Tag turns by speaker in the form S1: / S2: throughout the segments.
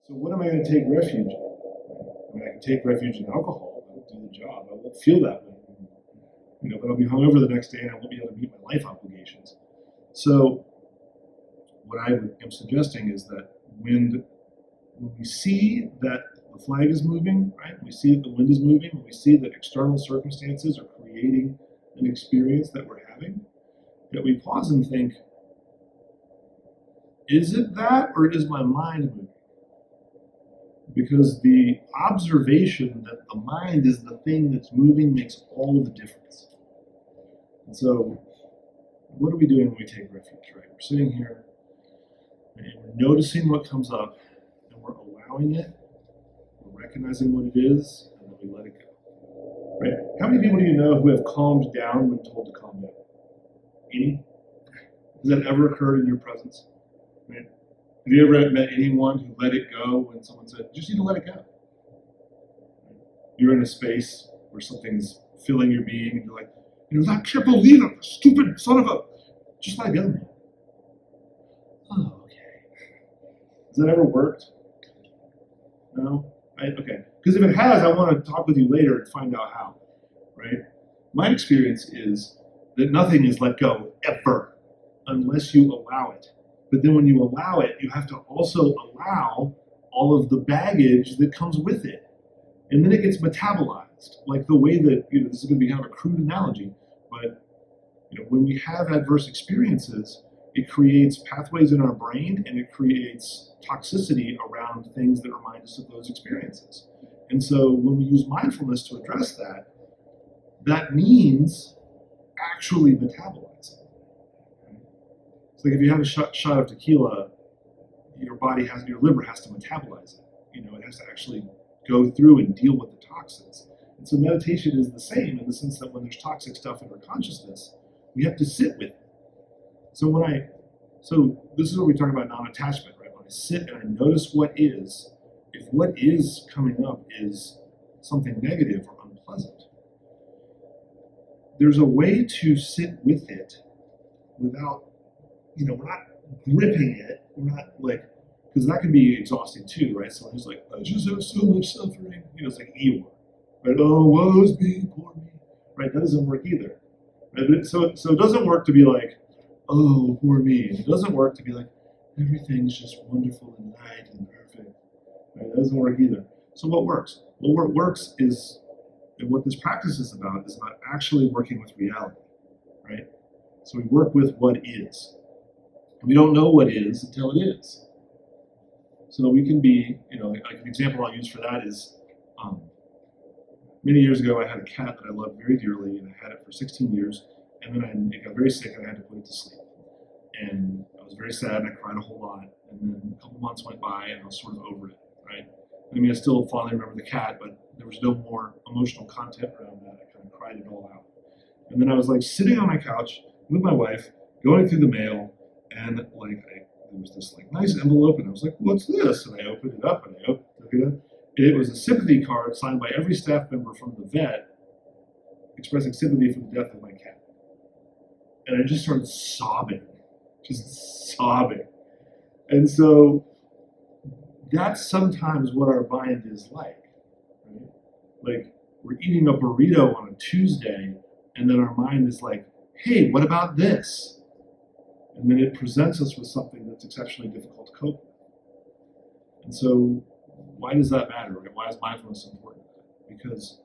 S1: So what am I going to take refuge in? I mean, I can take refuge in alcohol. That'll do the job. I won't feel that way. But I'll be hungover the next day and I won't be able to meet my life obligations. So what I am suggesting is that when we see that the flag is moving, right? We see that the wind is moving, when we see that external circumstances are creating an experience that we're having, that we pause and think, is it that or is my mind moving? Because the observation that the mind is the thing that's moving makes all the difference. And so, what are we doing when we take refuge, right? We're sitting here and we're noticing what comes up and we're allowing it, we're recognizing what it is, and then we let it go. Right? How many people do you know who have calmed down when told to calm down? Any? Has that ever occurred in your presence? Right? Have you ever met anyone who let it go when someone said, you just need to let it go? You're in a space where something's filling your being and you're like, I can't believe it, stupid son of a, just let it go, man. Oh, okay. Has that ever worked? No? Okay. Because if it has, I want to talk with you later and find out how, right? My experience is that nothing is let go ever unless you allow it. But then when you allow it, you have to also allow all of the baggage that comes with it. And then it gets metabolized, like the way that, this is going to be kind of a crude analogy, but when we have adverse experiences, it creates pathways in our brain and it creates toxicity around things that remind us of those experiences. And so when we use mindfulness to address that, that means actually metabolizing. It's like if you have a shot of tequila, your liver has to metabolize it. It has to actually go through and deal with the toxins. And so meditation is the same in the sense that when there's toxic stuff in our consciousness, we have to sit with it. So this is where we talk about non-attachment, right? When I sit and I notice what is, if what is coming up is something negative or unpleasant, there's a way to sit with it without, we're not gripping it. We're not because that can be exhausting too, right? Someone who's like, I just have so much suffering. It's like Eeyore, right? Oh, woe is me, poor me, right? That doesn't work either, right? So it doesn't work to be like, oh, poor me. And it doesn't work to be like, everything's just wonderful and light and perfect, right? That doesn't work either. So what works? Well, what works is, and what this practice is about actually working with reality, right? So we work with what is. And we don't know what is until it is. So we can be, like an example I'll use for that is, many years ago I had a cat that I loved very dearly, and I had it for 16 years, and then it got very sick and I had to put it to sleep. And I was very sad and I cried a whole lot, and then a couple months went by and I was sort of over it, right? I still fondly remember the cat, but there was no more emotional content around that. I kind of cried it all out. And then I was sitting on my couch with my wife, going through the mail, and there was this nice envelope, and I was like, what's this? And I opened it up, and I took it up. And it was a sympathy card signed by every staff member from the vet expressing sympathy for the death of my cat. And I just started sobbing. And so that's sometimes what our mind is like, right? We're eating a burrito on a Tuesday, and then our mind is like, hey, what about this? And then it presents us with something that's exceptionally difficult to cope with. And so why does that matter? Right? Why is mindfulness important? Because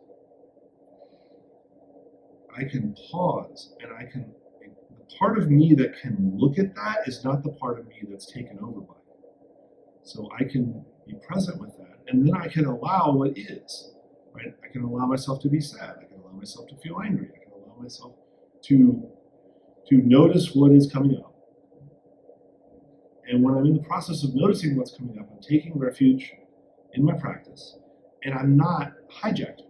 S1: I can pause and the part of me that can look at that is not the part of me that's taken over by it. So I can be present with that, and then I can allow what is, right? I can allow myself to be sad. I can allow myself to feel angry. I can allow myself to notice what is coming up. And when I'm in the process of noticing what's coming up, I'm taking refuge in my practice, and I'm not hijacked by it.